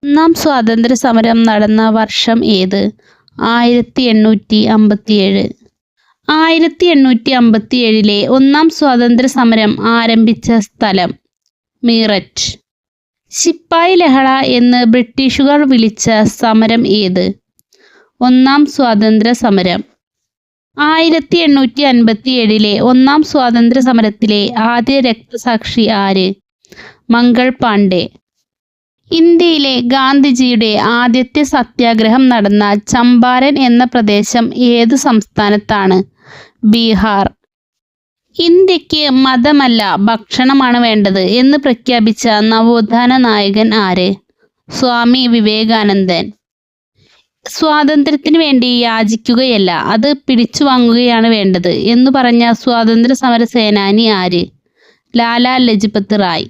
ഒന്നാം സ്വാതന്ത്ര്യ സമരം നടന്ന വർഷം ഏത്? 1857. 1857 ഒന്നാം സ്വാതന്ത്ര്യ സമരം ആരംഭിച്ച സ്ഥലം മീററ്റ്. ശിപ്പായി ലഹള എന്ന് ബ്രിട്ടീഷുകാർ വിളിച്ച സമരം ഏത്? ഒന്നാം സ്വാതന്ത്ര്യ സമരം. 1857 ഒന്നാം സ്വാതന്ത്ര്യ സമരത്തിലെ ആദ്യ രക്തസാക്ഷി ആര്? മംഗൾ പാണ്ഡെ. ഇന്ത്യയിലെ ഗാന്ധിജിയുടെ ആദ്യത്തെ സത്യാഗ്രഹം നടന്ന ചമ്പാരൻ എന്ന പ്രദേശം ഏത് സംസ്ഥാനത്താണ്? ബീഹാർ. ഇന്ത്യക്ക് മതമല്ല ഭക്ഷണമാണ് വേണ്ടത് എന്ന് പ്രഖ്യാപിച്ച നവോത്ഥാന നായകൻ ആര്? സ്വാമി വിവേകാനന്ദൻ. സ്വാതന്ത്ര്യത്തിന് വേണ്ടി യാചിക്കുകയല്ല, അത് പിടിച്ചു വാങ്ങുകയാണ് വേണ്ടത് എന്ന് പറഞ്ഞ സ്വാതന്ത്ര്യ സമര സേനാനി ആര്? ലാലാ ലജ്പത് റായ്.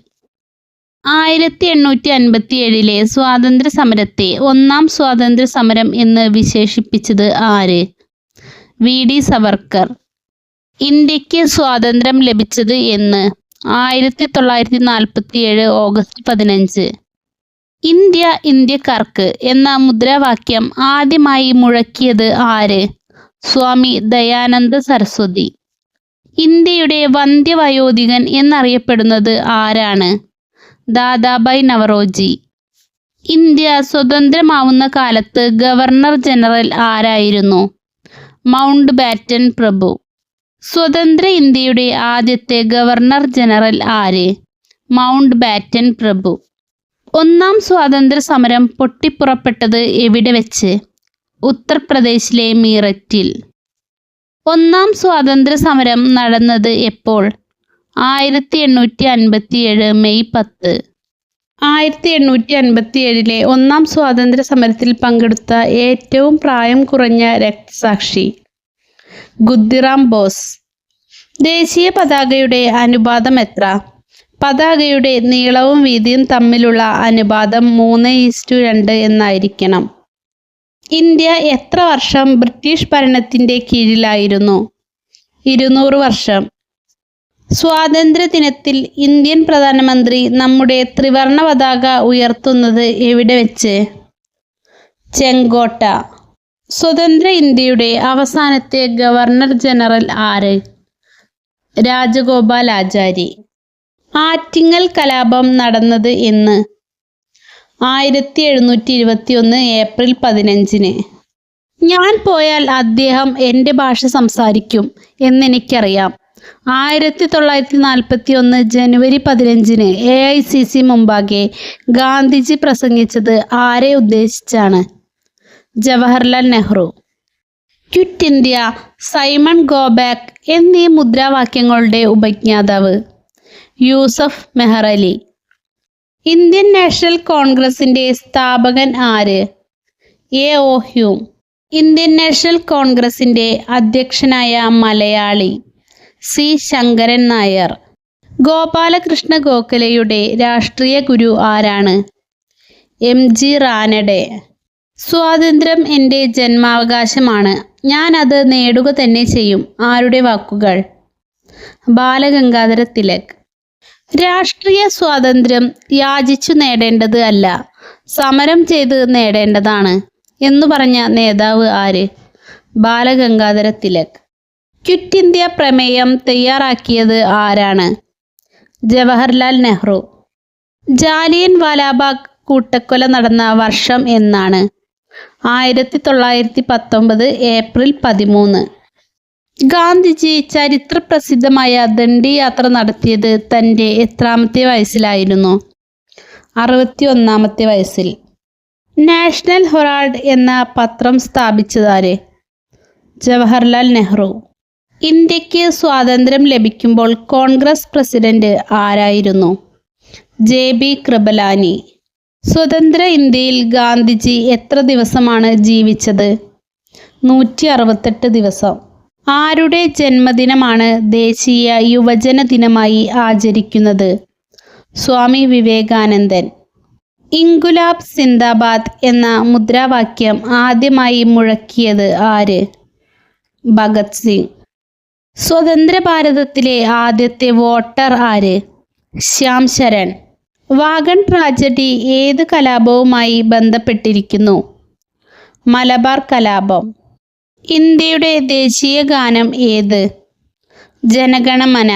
1857 സ്വാതന്ത്ര്യ സമരത്തെ ഒന്നാം സ്വാതന്ത്ര്യ സമരം എന്ന് വിശേഷിപ്പിച്ചത് ആര്? V D Savarkar. ഇന്ത്യക്ക് സ്വാതന്ത്ര്യം ലഭിച്ചത് എന്ന്? 1947 ഓഗസ്റ്റ് 15. ഇന്ത്യ ഇന്ത്യക്കാർക്ക് എന്ന മുദ്രാവാക്യം ആദ്യമായി മുഴക്കിയത് ആര്? സ്വാമി ദയാനന്ദ സരസ്വതി. ഇന്ത്യയുടെ വന്ധ്യവയോധികൻ എന്നറിയപ്പെടുന്നത് ആരാണ്? ദാദാഭായ് നവറോജി. ഇന്ത്യ സ്വതന്ത്രമാവുന്ന കാലത്ത് ഗവർണർ ജനറൽ ആരായിരുന്നു? മൗണ്ട് ബാറ്റൻ പ്രഭു. സ്വതന്ത്ര ഇന്ത്യയുടെ ആദ്യത്തെ ഗവർണർ ജനറൽ ആര്? മൗണ്ട് ബാറ്റൻ പ്രഭു. ഒന്നാം സ്വാതന്ത്ര്യ സമരം പൊട്ടിപ്പുറപ്പെട്ടത് എവിടെ വെച്ച്? ഉത്തർപ്രദേശിലെ മീററ്റിൽ. ഒന്നാം സ്വാതന്ത്ര്യ സമരം നടന്നത് എപ്പോൾ? 1857 മെയ് 10. 1857 ഒന്നാം സ്വാതന്ത്ര്യ സമരത്തിൽ പങ്കെടുത്ത ഏറ്റവും പ്രായം കുറഞ്ഞ രക്തസാക്ഷി ഖുദ്ദിറാം ബോസ്. ദേശീയ പതാകയുടെ അനുപാതം എത്ര? പതാകയുടെ നീളവും വീതിയും തമ്മിലുള്ള അനുപാതം 3:2 എന്നായിരിക്കണം. ഇന്ത്യ എത്ര വർഷം ബ്രിട്ടീഷ് ഭരണത്തിന്റെ കീഴിലായിരുന്നു? 200 വർഷം. സ്വാതന്ത്ര്യ ദിനത്തിൽ ഇന്ത്യൻ പ്രധാനമന്ത്രി നമ്മുടെ ത്രിവർണ പതാക ഉയർത്തുന്നത് എവിടെ വെച്ച്? ചെങ്കോട്ട. സ്വതന്ത്ര ഇന്ത്യയുടെ അവസാനത്തെ ഗവർണർ ജനറൽ ആര്? രാജഗോപാലാചാരി. ആറ്റിങ്ങൽ കലാപം നടന്നത് എന്ന്? 1721 ഏപ്രിൽ 15. ഞാൻ പോയാൽ അദ്ദേഹം എൻ്റെ ഭാഷ സംസാരിക്കും എന്നെനിക്കറിയാം. 1941 ജനുവരി 15 AICC മുമ്പാകെ ഗാന്ധിജി പ്രസംഗിച്ചത് ആരെ ഉദ്ദേശിച്ചാണ്? Jawaharlal Nehru. Quit India, Simon go back എന്നീ മുദ്രാവാക്യങ്ങളുടെ ഉപജ്ഞാതാവ് യൂസഫ് മെഹ്റലി. ഇന്ത്യൻ നാഷണൽ കോൺഗ്രസിന്റെ സ്ഥാപകൻ ആര്? A.O. ഹ്യൂം. ഇന്ത്യൻ നാഷണൽ കോൺഗ്രസിന്റെ അധ്യക്ഷനായ മലയാളി സി ശങ്കരൻ നായർ. ഗോപാലകൃഷ്ണ ഗോഖലെയുടെ രാഷ്ട്രീയ ഗുരു ആരാണ്? MG റാനഡെ. സ്വാതന്ത്ര്യം എൻ്റെ ജന്മാവകാശമാണ്, ഞാൻ അത് നേടുക തന്നെ ചെയ്യും. ആരുടെ വാക്കുകൾ? ബാലഗംഗാധര തിലക്. രാഷ്ട്രീയ സ്വാതന്ത്ര്യം യാചിച്ചു നേടേണ്ടത് അല്ല, സമരം ചെയ്ത് നേടേണ്ടതാണ് എന്നു പറഞ്ഞ നേതാവ് ആര്? ബാലഗംഗാധര തിലക്. ക്വിറ്റ് ഇന്ത്യ പ്രമേയം തയ്യാറാക്കിയത് ആരാണ്? ജവഹർലാൽ നെഹ്റു. ജാലിയൻ വാലാബാഗ് കൂട്ടക്കൊല നടന്ന വർഷം എന്നാണ്? 1919 ഏപ്രിൽ 13. ഗാന്ധിജി ചരിത്രപ്രസിദ്ധമായ ദണ്ഡി യാത്ര നടത്തിയത് തൻ്റെ എത്രാമത്തെ വയസ്സിലായിരുന്നു? 61ാമത്തെ വയസ്സിൽ. നാഷണൽ ഹെറാൾഡ് എന്ന പത്രം സ്ഥാപിച്ചതാര്? ജവഹർലാൽ നെഹ്റു. ഇന്ത്യക്ക് സ്വാതന്ത്ര്യം ലഭിക്കുമ്പോൾ കോൺഗ്രസ് പ്രസിഡന്റ് ആരായിരുന്നു? JB കൃപലാനി. സ്വതന്ത്ര ഇന്ത്യയിൽ ഗാന്ധിജി എത്ര ദിവസമാണ് ജീവിച്ചത്? 168 ദിവസം. ആരുടെ ജന്മദിനമാണ് ദേശീയ യുവജന ദിനമായി ആചരിക്കുന്നത്? സ്വാമി വിവേകാനന്ദൻ. ഇൻകുലാബ് സിന്ദാബാദ് എന്ന മുദ്രാവാക്യം ആദ്യമായി മുഴക്കിയത് ആര്? ഭഗത് സിംഗ്. സ്വതന്ത്ര ഭാരതത്തിലെ ആദ്യത്തെ വോട്ടർ ആര്? ശ്യാം ശരൺ. വാഗൺ ട്രാജഡി ഏത് കലാപവുമായി ബന്ധപ്പെട്ടിരിക്കുന്നു? മലബാർ കലാപം. ഇന്ത്യയുടെ ദേശീയ ഗാനം ഏത്? ജനഗണമന.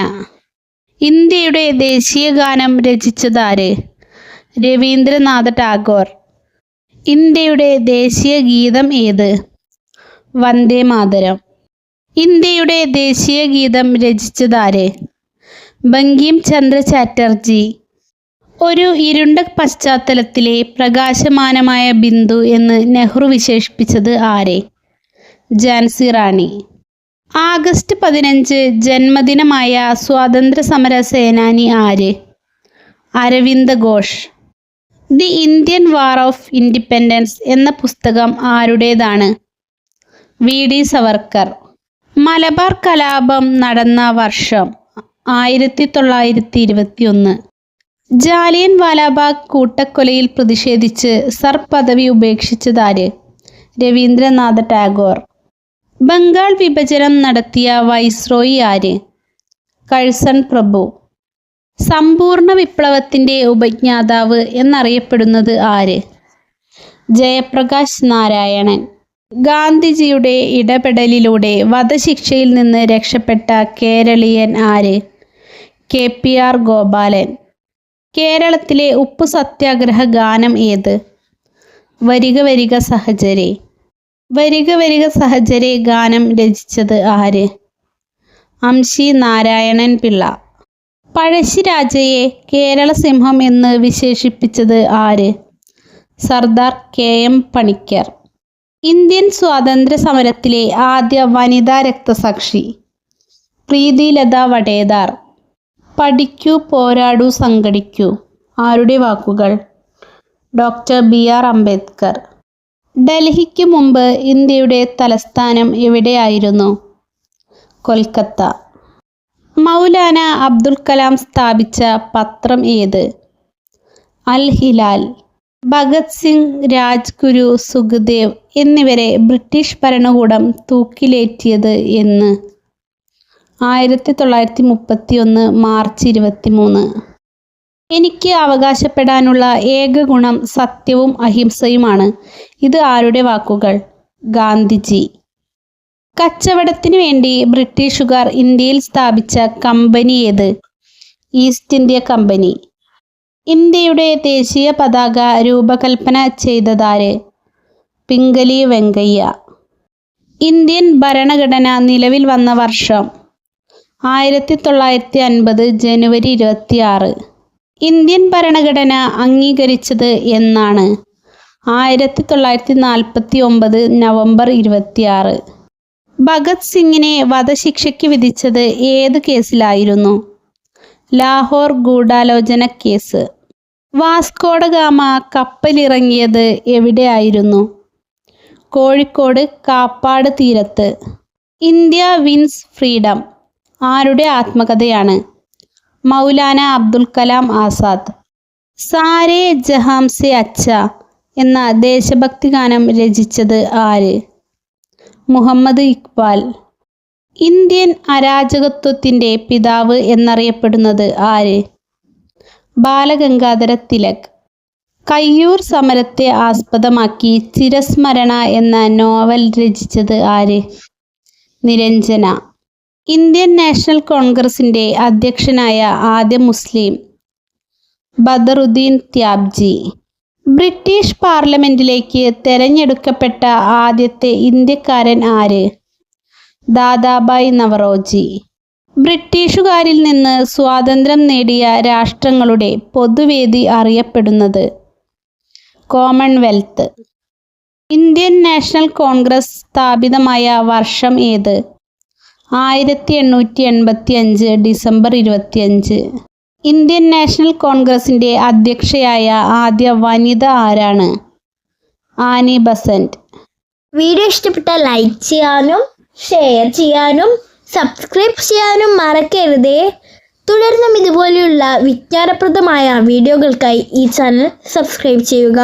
ഇന്ത്യയുടെ ദേശീയ ഗാനം രചിച്ചതാര്? രവീന്ദ്രനാഥ ടാഗോർ. ഇന്ത്യയുടെ ദേശീയ ഗീതം ഏത്? വന്ദേ മാതരം. ഇന്ത്യയുടെ ദേശീയ ഗീതം രചിച്ചതാര്? ബങ്കിം ചന്ദ്ര ചാറ്റർജി. ഒരു ഇരുണ്ട പശ്ചാത്തലത്തിലെ പ്രകാശമാനമായ ബിന്ദു എന്ന് നെഹ്റു വിശേഷിപ്പിച്ചത് ആരെ? ഝാൻസി റാണി. ആഗസ്റ്റ് 15 ജന്മദിനമായ സ്വാതന്ത്ര്യ സമര സേനാനി ആര്? Aurobindo Ghosh. The Indian war of independence എന്ന പുസ്തകം ആരുടേതാണ്? V D Savarkar. മലബാർ കലാപം നടന്ന വർഷം 1921. ജാലിയൻ വാലാബാഗ് കൂട്ടക്കൊലയിൽ പ്രതിഷേധിച്ച് സർ പദവി ഉപേക്ഷിച്ചതാര്? രവീന്ദ്രനാഥ ടാഗോർ. ബംഗാൾ വിഭജനം നടത്തിയ വൈസ്രോയി ആര്? കഴ്സൺ പ്രഭു. സമ്പൂർണ്ണ വിപ്ലവത്തിൻ്റെ ഉപജ്ഞാതാവ് എന്നറിയപ്പെടുന്നത് ആര്? ജയപ്രകാശ് നാരായണൻ. ഗാന്ധിജിയുടെ ഇടപെടലിലൂടെ വധശിക്ഷയിൽ നിന്ന് രക്ഷപ്പെട്ട കേരളീയൻ ആര്? KPR ഗോപാലൻ. കേരളത്തിലെ ഉപ്പു സത്യാഗ്രഹ ഗാനം ഏത്? വരിക വരിക സഹചരേ. വരിക വരിക സഹചരേ ഗാനം രചിച്ചത് ആര്? അംശി നാരായണൻ പിള്ള. പഴശ്ശിരാജയെ കേരള സിംഹം എന്ന് വിശേഷിപ്പിച്ചത് ആര്? സർദാർ KM പണിക്കർ. ഇന്ത്യൻ സ്വാതന്ത്ര്യ സമരത്തിലെ ആദ്യ വനിതാ രക്തസാക്ഷി? പ്രീതിലത വഡേദാർ. പഠിക്കൂ പോരാടൂ സംഘടിക്കൂ ആരുടെ വാക്കുകൾ? Doctor BR Ambedkar. ഡൽഹിക്ക് മുമ്പ് ഇന്ത്യയുടെ തലസ്ഥാനം എവിടെയായിരുന്നു? കൊൽക്കത്ത. മൗലാന അബ്ദുൽ കലാം സ്ഥാപിച്ച പത്രം ഏത്? അൽ ഹിലാൽ. ഭഗത് സിംഗ്, രാജ്ഗുരു, സുഖ്ദേവ് എന്നിവരെ ബ്രിട്ടീഷ് ഭരണകൂടം തൂക്കിലേറ്റിയത് എന്ന്? 1931 മാർച്ച് 23. എനിക്ക് അവകാശപ്പെടാനുള്ള ഏക ഗുണം സത്യവും അഹിംസയുമാണ്. ഇത് ആരുടെ വാക്കുകൾ? ഗാന്ധിജി. കച്ചവടത്തിനു വേണ്ടി ബ്രിട്ടീഷുകാർ ഇന്ത്യയിൽ സ്ഥാപിച്ച കമ്പനി ഏത്? East India company. ഇന്ത്യയുടെ ദേശീയ പതാക രൂപകൽപ്പന ചെയ്തതാര്? പിംഗലി വെങ്കയ്യ. ഇന്ത്യൻ ഭരണഘടന നിലവിൽ വന്ന വർഷം? 1950 ജനുവരി 26. ഇന്ത്യൻ ഭരണഘടന അംഗീകരിച്ചത് എന്നാണ്? 1949 നവംബർ 26. ഭഗത് സിംഗിനെ വധശിക്ഷയ്ക്ക് വിധിച്ചത് ഏത് കേസിലായിരുന്നു? ലാഹോർ ഗൂഢാലോചന കേസ്. വാസ്കോഡ ഗാമ കപ്പലിറങ്ങിയത് എവിടെയായിരുന്നു? കോഴിക്കോട് കാപ്പാട് തീരത്ത്. ഇന്ത്യ വിൻസ് ഫ്രീഡം ആരുടെ ആത്മകഥയാണ്? മൗലാന അബ്ദുൽ കലാം ആസാദ്. സാരേ ജഹാം സെ അച്ഛ എന്ന ദേശഭക്തി ഗാനം രചിച്ചത് ആര്? മുഹമ്മദ് ഇക്ബാൽ. ഇന്ത്യൻ അരാജകത്വത്തിൻ്റെ പിതാവ് എന്നറിയപ്പെടുന്നത് ആര്? ബാലഗംഗാധര തിലക്. കയ്യൂർ സമരത്തെ ആസ്പദമാക്കി ചിരസ്മരണ എന്ന നോവൽ രചിച്ചത് ആര്? നിരഞ്ജന. ഇന്ത്യൻ നാഷണൽ കോൺഗ്രസിൻ്റെ അധ്യക്ഷനായ ആദ്യ മുസ്ലിം? ബദറുദ്ദീൻ ത്യാബ്ജി. ബ്രിട്ടീഷ് പാർലമെന്റിലേക്ക് തെരഞ്ഞെടുക്കപ്പെട്ട ആദ്യത്തെ ഇന്ത്യക്കാരൻ ആര്? ദാദാബായ് നവറോജി. ബ്രിട്ടീഷുകാരിൽ നിന്ന് സ്വാതന്ത്ര്യം നേടിയ രാഷ്ട്രങ്ങളുടെ പൊതുവേദി അറിയപ്പെടുന്നത്? കോമൺവെൽത്ത്. ഇന്ത്യൻ നാഷണൽ കോൺഗ്രസ് സ്ഥാപിതമായ വർഷം ഏത്? 1885 ഡിസംബർ 25. ഇന്ത്യൻ നാഷണൽ കോൺഗ്രസിൻ്റെ അധ്യക്ഷയായ ആദ്യ വനിത ആരാണ്? Annie Besant. വീഡിയോ ഇഷ്ടപ്പെട്ടാൽ ലൈക്ക് ചെയ്യാനും ഷെയർ ചെയ്യാനും സബ്സ്ക്രൈബ് ചെയ്യാനും മറക്കരുതേ. തുടർന്നും ഇതുപോലെയുള്ള വിജ്ഞാനപ്രദമായ വീഡിയോകൾക്കായി ഈ ചാനൽ സബ്സ്ക്രൈബ് ചെയ്യുക.